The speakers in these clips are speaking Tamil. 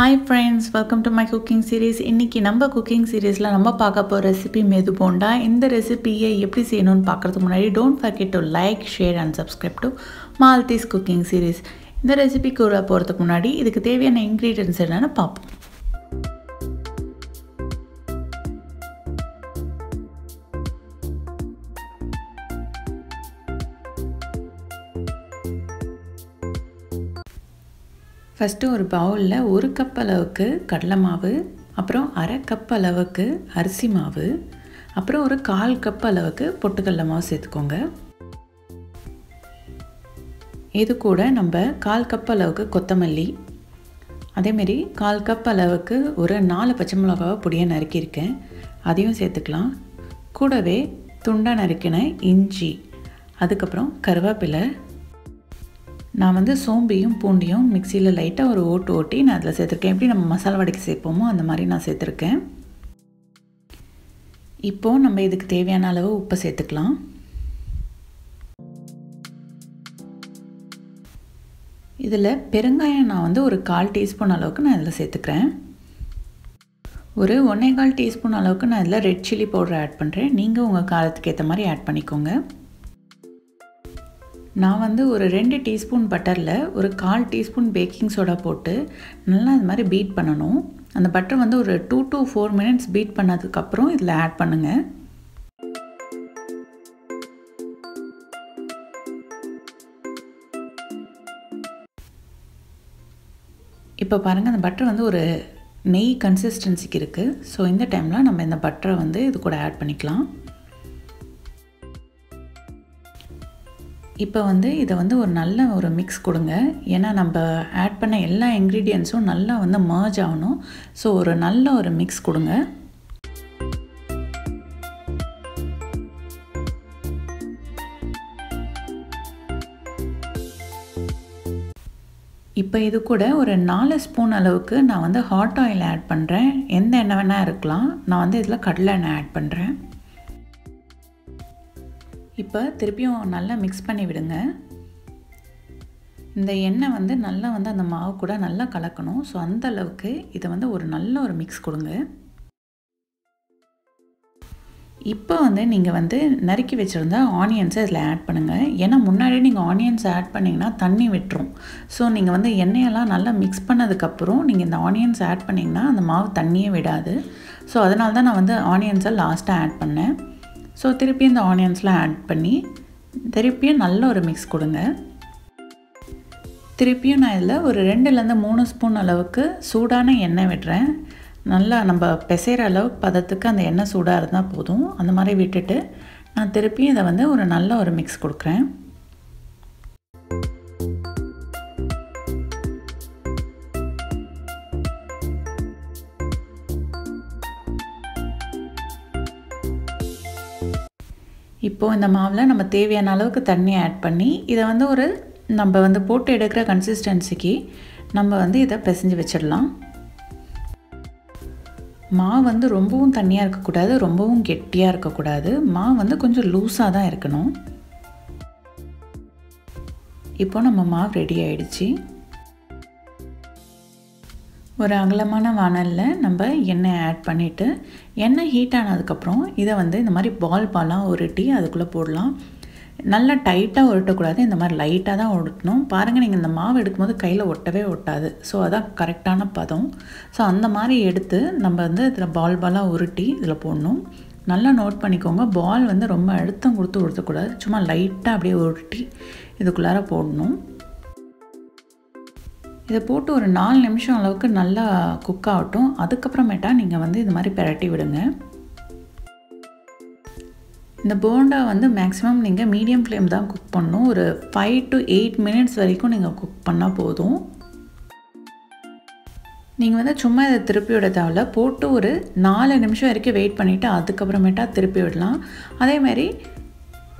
Hi friends, welcome to my cooking series. இன்னைக்கு நம்ம cooking seriesல நம்ம பார்க்க போற ரெசிபி மெது போண்டா. இந்த ரெசிபியை எப்படி செய்யணும்னு பார்க்கிறதுக்கு முன்னாடி don't forget to like, share and subscribe to Maltese cooking series. இந்த ரெசிபிக்கு போறதுக்கு முன்னாடி இதுக்கு தேவையான ingredients என்னன்னு பார்ப்போம். ஃபர்ஸ்ட் ஒரு பவுல்ல 1 கப் அளவுக்கு கடலை மாவு, அப்புறம் 1/2 கப் அளவுக்கு அரிசி மாவு, அப்புறம் ஒரு 1/4 கப் அளவுக்கு பொட்டுக்கடலை மாவு சேர்த்துக்கோங்க. இது கூட நம்ம 1/4 கப் அளவுக்கு கொத்தமல்லி, அதே மாதிரி 1/4 கப் அளவுக்கு ஒரு 4 பச்சை மிளகாவை பொடியா நறுக்கி இருக்கேன், அதையும் சேர்த்துக்கலாம். கூடவே துண்டா நறுக்கின இஞ்சி, அதுக்கப்புறம் கருவேப்பிலை. நான் சோம்பையும் பூண்டையும் மிக்சியில் லைட்டாக ஒரு ஓட்டி நான் அதில் சேர்த்துருக்கேன். எப்படி நம்ம மசாலா வடைக்கு சேர்ப்போமோ அந்த மாதிரி நான் சேர்த்துருக்கேன். இப்போது நம்ம இதுக்கு தேவையான அளவு உப்பு சேர்த்துக்கலாம். இதில் பெருங்காயம் நான் ஒரு 1/4 டீஸ்பூன் அளவுக்கு நான் இதில் சேர்த்துக்கிறேன். ஒரு 1/4 டீஸ்பூன் அளவுக்கு நான் இதில் ரெட் சில்லி பவுடர் ஆட் பண்ணுறேன். நீங்கள் உங்கள் காரத்துக்கு ஏற்ற மாதிரி ஆட் பண்ணிக்கோங்க. நான் ஒரு 2 டீஸ்பூன் பட்டரில் ஒரு 1/4 டீஸ்பூன் பேக்கிங் சோடா போட்டு நல்லா அது மாதிரி பீட் பண்ணணும். அந்த பட்டர் ஒரு 2 to 4 மினிட்ஸ் பீட் பண்ணதுக்கப்புறம் இதில் ஆட் பண்ணுங்கள். இப்போ பாருங்கள், அந்த பட்டர் ஒரு நெய் கன்சிஸ்டன்சிக்கு இருக்குது. ஸோ இந்த டைமில் நம்ம இந்த பட்டரை இது கூட ஆட் பண்ணிக்கலாம். இப்போ இதை ஒரு நல்ல ஒரு மிக்ஸ் கொடுங்க. ஏன்னா நம்ம ஆட் பண்ண எல்லா இன்க்ரீடியன்ஸும் நல்லா மர்ஜ் ஆகணும். ஸோ ஒரு நல்ல ஒரு மிக்ஸ் கொடுங்க. இப்போ இது கூட ஒரு 4 ஸ்பூன் அளவுக்கு நான் ஹாட் ஆயில் ஆட் பண்ணுறேன். எந்த எண்ணெய் வேணால் இருக்கலாம். நான் இதில் கடலை எண்ணெய் ஆட் பண்ணுறேன். இப்போ திருப்பியும் நல்லா மிக்ஸ் பண்ணி விடுங்க. இந்த எண்ணெய் நல்லா அந்த மாவு கூட நல்லா கலக்கணும். ஸோ அந்த அளவுக்கு இதை ஒரு நல்ல ஒரு மிக்ஸ் கொடுங்க. இப்போ நீங்கள் நறுக்கி வச்சுருந்த ஆனியன்ஸை இதில் ஆட் பண்ணுங்கள். ஏன்னா முன்னாடியே நீங்கள் ஆனியன்ஸ் ஆட் பண்ணிங்கன்னா தண்ணி விட்டுரும். ஸோ நீங்கள் எண்ணெயெல்லாம் நல்லா மிக்ஸ் பண்ணதுக்கப்புறம் நீங்கள் இந்த ஆனியன்ஸ் ஆட் பண்ணிங்கன்னா அந்த மாவு தண்ணியே விடாது. ஸோ அதனால தான் நான் ஆனியன்ஸை லாஸ்ட்டாக ஆட் பண்ணேன். ஸோ திருப்பியும் இந்த ஆனியன்ஸ்லாம் ஆட் பண்ணி திருப்பியும் நல்ல ஒரு மிக்ஸ் கொடுங்க. திருப்பியும் நான் இதில் ஒரு 2லேருந்து 3 ஸ்பூன் அளவுக்கு சூடான எண்ணெய் விடுறேன். நல்லா நம்ம பிசைகிற அளவுக்கு பதத்துக்கு அந்த எண்ணெய் சூடாக இருந்தால் போதும். அந்த மாதிரி விட்டுட்டு நான் திருப்பியும் இதை ஒரு நல்ல ஒரு மிக்ஸ் கொடுக்குறேன். இப்போது இந்த மாவில் நம்ம தேவையான அளவுக்கு தண்ணி ஆட் பண்ணி இதை ஒரு நம்ம போட்டு எடுக்கிற கன்சிஸ்டன்சிக்கு நம்ம இதை பிசைஞ்சு வச்சிடலாம். மாவு ரொம்பவும் தண்ணியாக இருக்கக்கூடாது, ரொம்பவும் கெட்டியாக இருக்கக்கூடாது. மாவு கொஞ்சம் லூஸாக தான் இருக்கணும். இப்போ நம்ம மாவு ரெடி ஆயிடுச்சு. ஒரு அகலமான வானலில் நம்ம எண்ணெய் ஆட் பண்ணிவிட்டு எண்ணெய் ஹீட் ஆனதுக்கப்புறம் இதை இந்த மாதிரி பாலாக உருட்டி அதுக்குள்ளே போடலாம். நல்லா டைட்டாக உருட்டக்கூடாது, இந்த மாதிரி லைட்டாக தான் உருட்டணும். பாருங்கள், நீங்கள் இந்த மாவு எடுக்கும்போது கையில் ஒட்டவே ஒட்டாது. ஸோ அதான் கரெக்டான பதம். ஸோ அந்த மாதிரி எடுத்து நம்ம இதில் பாலாக உருட்டி இதில் போடணும். நல்லா நோட் பண்ணிக்கோங்க, பால் ரொம்ப அழுத்தம் கொடுத்து உருட்டக்கூடாது. சும்மா லைட்டாக அப்படியே உருட்டி இதுக்குள்ளார போடணும். இதை போட்டு ஒரு 4 நிமிஷம் அளவுக்கு நல்லா குக் ஆகட்டும். அதுக்கப்புறமேட்டா நீங்கள் இது மாதிரி பிரட்டி விடுங்க. இந்த போண்டா மேக்ஸிமம் நீங்கள் மீடியம் ஃப்ளேம் தான் குக் பண்ணணும். ஒரு 5 to 8 மினிட்ஸ் வரைக்கும் நீங்கள் குக் பண்ணால் போதும். நீங்கள் சும்மா இதை திருப்பி விட தேவையில்ல. போட்டு ஒரு 4 நிமிஷம் வரைக்கும் வெயிட் பண்ணிவிட்டு அதுக்கப்புறமேட்டா திருப்பி விடலாம். அதேமாதிரி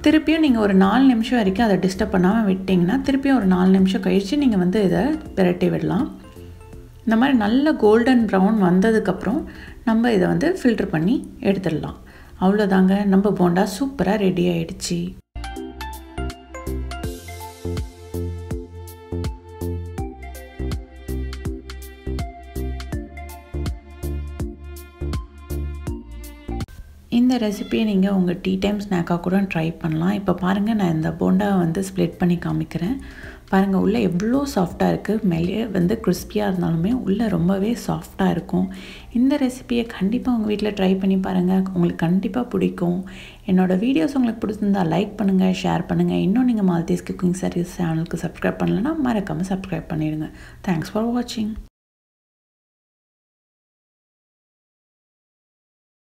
திருப்பியும் நீங்கள் ஒரு 4 நிமிஷம் வரைக்கும் அதை டிஸ்டர்ப் பண்ணாமல் விட்டிங்கன்னா திருப்பியும் ஒரு 4 நிமிஷம் கழித்து நீங்கள் இதை பிரட்டி விடலாம். இந்த மாதிரி நல்ல கோல்டன் ப்ரௌன் வந்ததுக்கப்புறம் நம்ம இதை ஃபில்டர் பண்ணி எடுத்துடலாம். அவ்வளோதாங்க, நம்ம போண்டா சூப்பராக ரெடி ஆகிடுச்சு. இந்த ரெசிபியை நீங்கள் உங்கள் டீ டைம் ஸ்நாக்காக கூட ட்ரை பண்ணலாம். இப்போ பாருங்கள், நான் இந்த போண்டாவை வந்து ஸ்ப்ளிட் பண்ணி காமிக்கிறேன். பாருங்கள், உள்ளே எவ்வளோ சாஃப்டாக இருக்குது. மேலே வந்து கிறிஸ்பியாக இருந்தாலுமே உள்ளே ரொம்பவே சாஃப்டாக இருக்கும். இந்த ரெசிபியை கண்டிப்பாக உங்கள் வீட்டில் ட்ரை பண்ணி பாருங்கள். உங்களுக்கு கண்டிப்பாக பிடிக்கும். என்னோடய வீடியோஸ் உங்களுக்கு பிடிச்சிருந்தா லைக் பண்ணுங்கள், ஷேர் பண்ணுங்கள். இன்னும் நீங்கள் மால்தீஸ் குக்கிங் சர்வீஸ் சேனலுக்கு சப்ஸ்கிரைப் பண்ணலைன்னா மறக்காமல் சப்ஸ்கிரைப் பண்ணிடுங்க. தேங்க்ஸ் ஃபார் வாட்சிங்.